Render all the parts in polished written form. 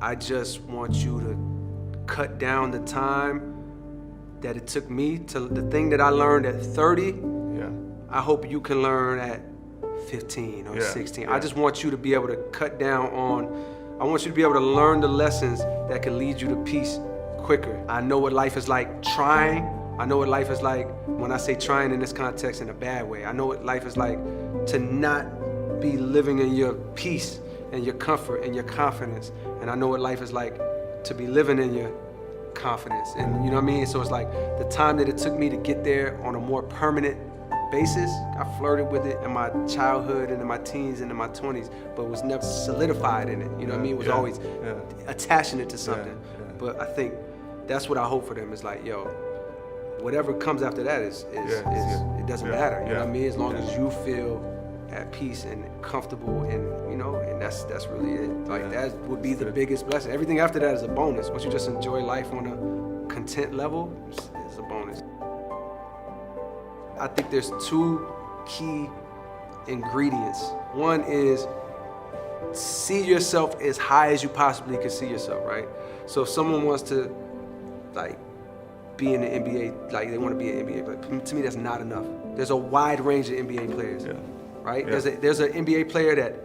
I just want you to cut down the time that it took me to the thing that I learned at 30. I hope you can learn at 15 or 16. I just want you to be able to cut down on, I want you to be able to learn the lessons that can lead you to peace quicker. I know what life is like trying. I know what life is like when I say trying in this context in a bad way. I know what life is like to not be living in your peace and your comfort and your confidence. And I know what life is like to be living in your confidence. And you know what I mean? So it's like the time that it took me to get there on a more permanent basis, I flirted with it in my childhood and in my teens and in my 20s, but was never solidified in it. You know what I mean? It was always attaching it to something. But I think that's what I hope for them is like, yo, whatever comes after that is it doesn't matter. You know what I mean? As long as you feel at peace and comfortable, and you know, and that's really it. Like that would be the biggest blessing. Everything after that is a bonus. Once you just enjoy life on a content level, it's a bonus. I think there's two key ingredients. One is see yourself as high as you possibly can see yourself, right? So if someone wants to like be in the NBA, like they want to be an NBA player, but to me that's not enough. There's a wide range of NBA players, right? There's an NBA player that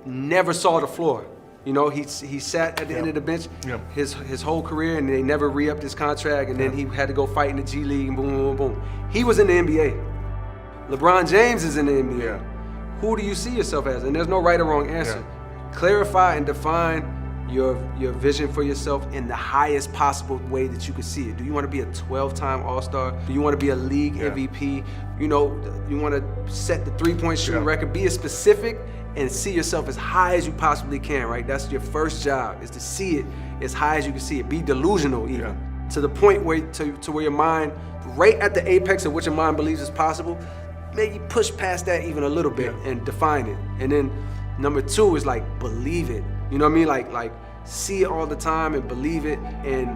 never saw the floor. You know, he sat at the end of the bench his whole career, and they never re-upped his contract, and then he had to go fight in the G League, and boom, boom, boom. He was in the NBA. LeBron James is in the NBA. Who do you see yourself as? And there's no right or wrong answer. Clarify and define your vision for yourself in the highest possible way that you can see it. Do you want to be a 12-time All-Star? Do you want to be a league MVP? You know, you want to set the three-point shooting record? Be as specific and see yourself as high as you possibly can, right? That's your first job, is to see it as high as you can see it. Be delusional even, to the point where to where your mind, right at the apex of what your mind believes is possible, maybe push past that even a little bit and define it. And then number two is like, believe it. You know what I mean? Like see it all the time and believe it, and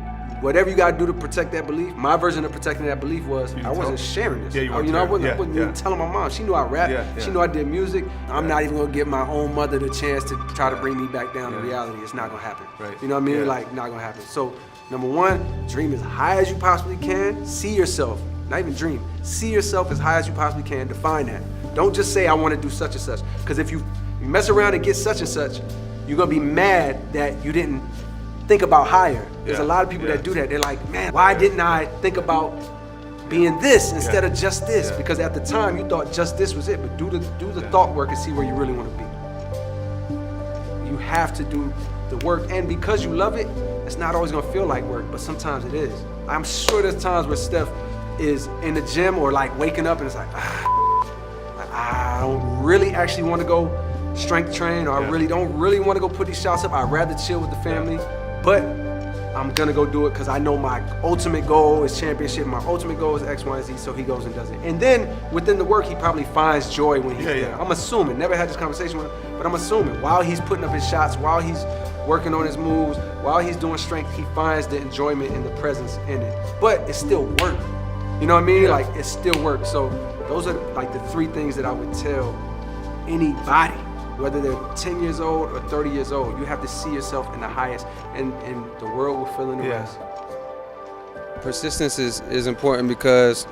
whatever you gotta do to protect that belief. My version of protecting that belief was I wasn't sharing this. I wasn't even telling my mom. She knew I rapped. She knew I did music. I'm not even gonna give my own mother the chance to try to bring me back down to reality. It's not gonna happen. You know what I mean? Like, not gonna happen. So, number one, dream as high as you possibly can. See yourself, not even dream. See yourself as high as you possibly can. Define that. Don't just say I want to do such and such. Because if you mess around and get such and such, you're gonna be mad that you didn't think about higher. There's a lot of people that do that. They're like, man, why didn't I think about being this instead of just this? Because at the time you thought just this was it. But do the thought work and see where you really want to be. You have to do the work, and because you love it, it's not always gonna feel like work, but sometimes it is. I'm sure there's times where Steph is in the gym or like waking up and it's like, I don't really actually want to go strength train, or I really don't want to go put these shots up. I'd rather chill with the family, but I'm gonna go do it because I know my ultimate goal is championship. My ultimate goal is X, Y, and Z, so he goes and does it. And then within the work, he probably finds joy when he's there. I'm assuming, never had this conversation with him, but I'm assuming while he's putting up his shots, while he's working on his moves, while he's doing strength, he finds the enjoyment and the presence in it. But it's still work. You know what I mean? Like, it's still work. So those are like the three things that I would tell anybody, whether they're 10 years old or 30 years old. You have to see yourself in the highest, and the world will fill in the rest. Persistence is important, because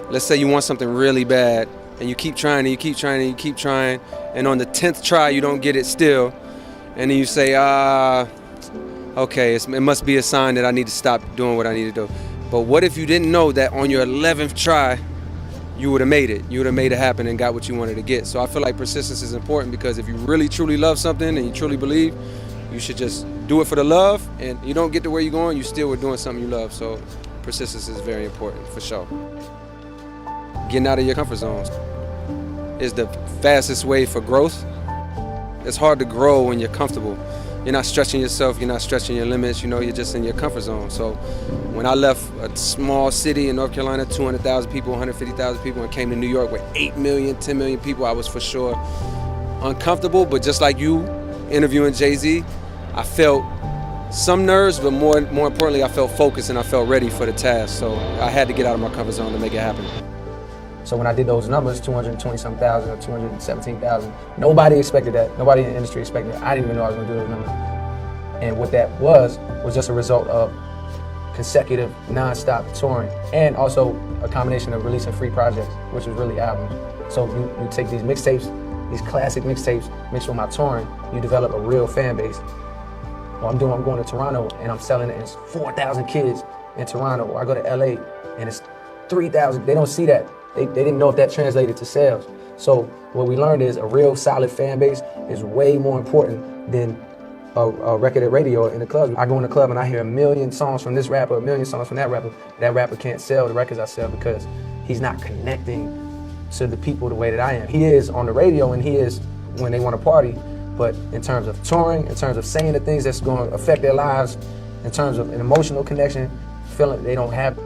let's say you want something really bad and you keep trying and you keep trying and you keep trying, and on the 10th try you don't get it still, and then you say, okay, it must be a sign that I need to stop doing what I need to do. But what if you didn't know that on your 11th try you would have made it. You would have made it happen and got what you wanted to get. So I feel like persistence is important, because if you really truly love something and you truly believe, you should just do it for the love, and you don't get to where you're going, you still were doing something you love. So persistence is very important, for sure. Getting out of your comfort zones is the fastest way for growth. It's hard to grow when you're comfortable. You're not stretching yourself, you're not stretching your limits, you know, you're just in your comfort zone. So when I left a small city in North Carolina, 200,000 people, 150,000 people, and came to New York with 8 million, 10 million people, I was for sure uncomfortable. But just like you interviewing Jay-Z, I felt some nerves, but more importantly, I felt focused and I felt ready for the task. So I had to get out of my comfort zone to make it happen. So when I did those numbers, 220-something thousand or 217,000, nobody expected that. Nobody in the industry expected that. I didn't even know I was gonna do those numbers. And what that was just a result of consecutive, non-stop touring, and also a combination of releasing free projects, which was really albums. So you take these mixtapes, these classic mixtapes, mixed with my touring, you develop a real fan base. Well, I'm going to Toronto and I'm selling it, and it's 4,000 kids in Toronto. Or I go to LA and it's 3,000. They don't see that. They didn't know if that translated to sales. So what we learned is a real solid fan base is way more important than a record at radio in the club. I go in the club and I hear 1 million songs from this rapper, 1 million songs from that rapper. That rapper can't sell the records I sell because he's not connecting to the people the way that I am. He is on the radio and he is when they want to party, but in terms of touring, in terms of saying the things that's going to affect their lives, in terms of an emotional connection, feeling they don't have.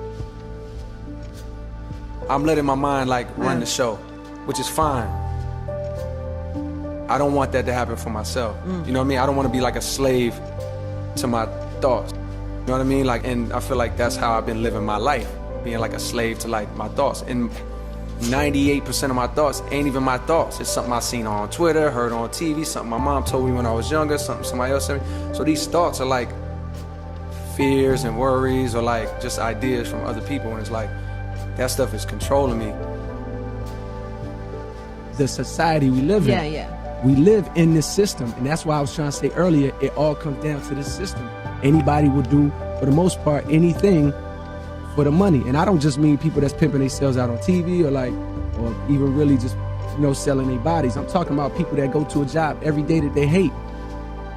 I'm letting my mind run the show, which is fine. I don't want that to happen for myself. You know what I mean? I don't want to be like a slave to my thoughts. You know what I mean? And I feel like that's how I've been living my life, being like a slave to my thoughts. And 98% of my thoughts ain't even my thoughts. It's something I seen on Twitter, heard on TV, something my mom told me when I was younger, something somebody else said me. So these thoughts are like fears and worries or just ideas from other people. And it's that stuff is controlling me. The society we live in. We live in this system, and that's why I was trying to say earlier, it all comes down to this system. Anybody will do, for the most part, anything for the money. And I don't just mean people that's pimping themselves out on TV or even really just, selling their bodies. I'm talking about people that go to a job every day that they hate.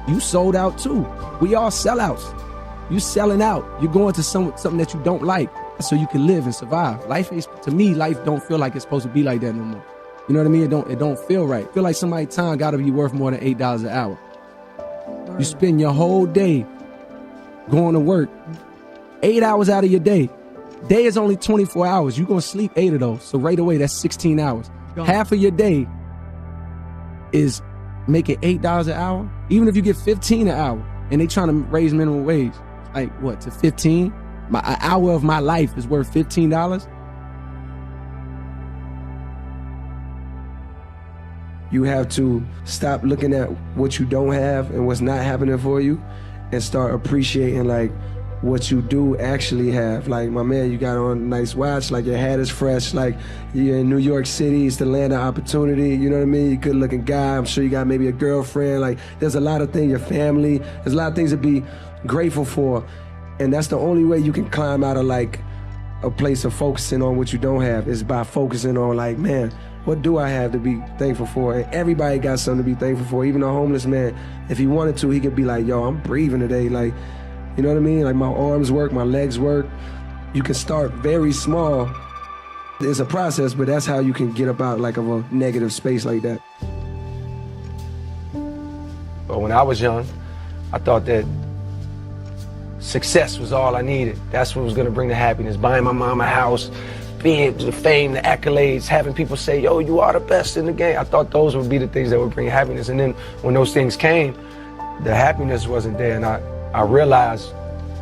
You sold out too. We all sellouts. You selling out. You're going to something that you don't like so you can live and survive. To me, life don't feel like it's supposed to be like that no more. You know what I mean? It don't feel right. I feel like somebody's time gotta be worth more than $8 an hour. You spend your whole day going to work, 8 hours out of your day. Day is only 24 hours. You're gonna sleep 8 of those. So right away, that's 16 hours. Half of your day is making $8 an hour. Even if you get 15 an hour and they trying to raise minimum wage, to 15? An hour of my life is worth $15? You have to stop looking at what you don't have and what's not happening for you and start appreciating what you do actually have. Like, my man, you got on a nice watch, your hat is fresh, you're in New York City, it's the land of opportunity, you know what I mean? You're a good looking guy, I'm sure you got maybe a girlfriend, there's a lot of things, your family, there's a lot of things to be grateful for. And that's the only way you can climb out of a place of focusing on what you don't have is by focusing on man, what do I have to be thankful for? And everybody got something to be thankful for. Even a homeless man, if he wanted to, he could be yo, I'm breathing today. You know what I mean? My arms work, my legs work. You can start very small. It's a process, but that's how you can get up out of a negative space like that. But when I was young, I thought that success was all I needed. That's what was gonna bring the happiness. Buying my mom a house, being the fame, the accolades, having people say, yo, you are the best in the game. I thought those would be the things that would bring happiness. And then when those things came, the happiness wasn't there. And I realized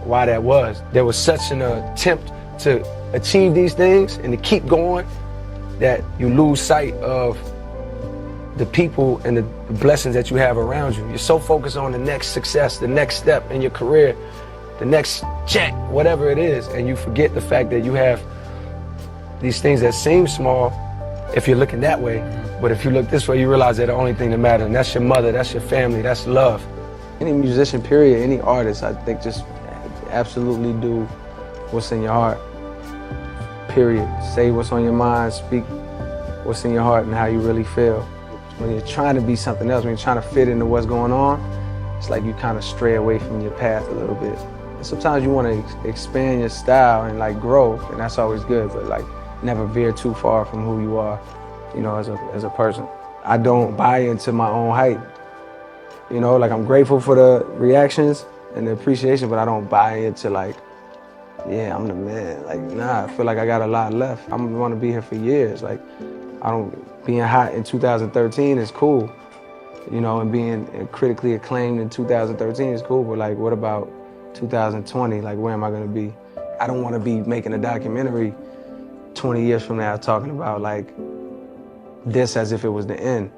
why that was. There was such an attempt to achieve these things and to keep going that you lose sight of the people and the blessings that you have around you. You're so focused on the next success, the next step in your career, the next check, whatever it is, and you forget the fact that you have these things that seem small if you're looking that way, but if you look this way, you realize they're the only thing that matters, and that's your mother, that's your family, that's love. Any musician, period, any artist, I think just absolutely do what's in your heart, period. Say what's on your mind, speak what's in your heart and how you really feel. When you're trying to be something else, when you're trying to fit into what's going on, it's like you kind of stray away from your path a little bit. And sometimes you want to expand your style and grow, and that's always good, but never veer too far from who you are, as a person. I don't buy into my own hype. I'm grateful for the reactions and the appreciation, but I don't buy into yeah, I'm the man. Nah, I feel like I got a lot left. I want to be here for years. Being hot in 2013 is cool, and being critically acclaimed in 2013 is cool, but what about 2020? Where am I gonna be? I don't want to be making a documentary 20 years from now talking about this as if it was the end.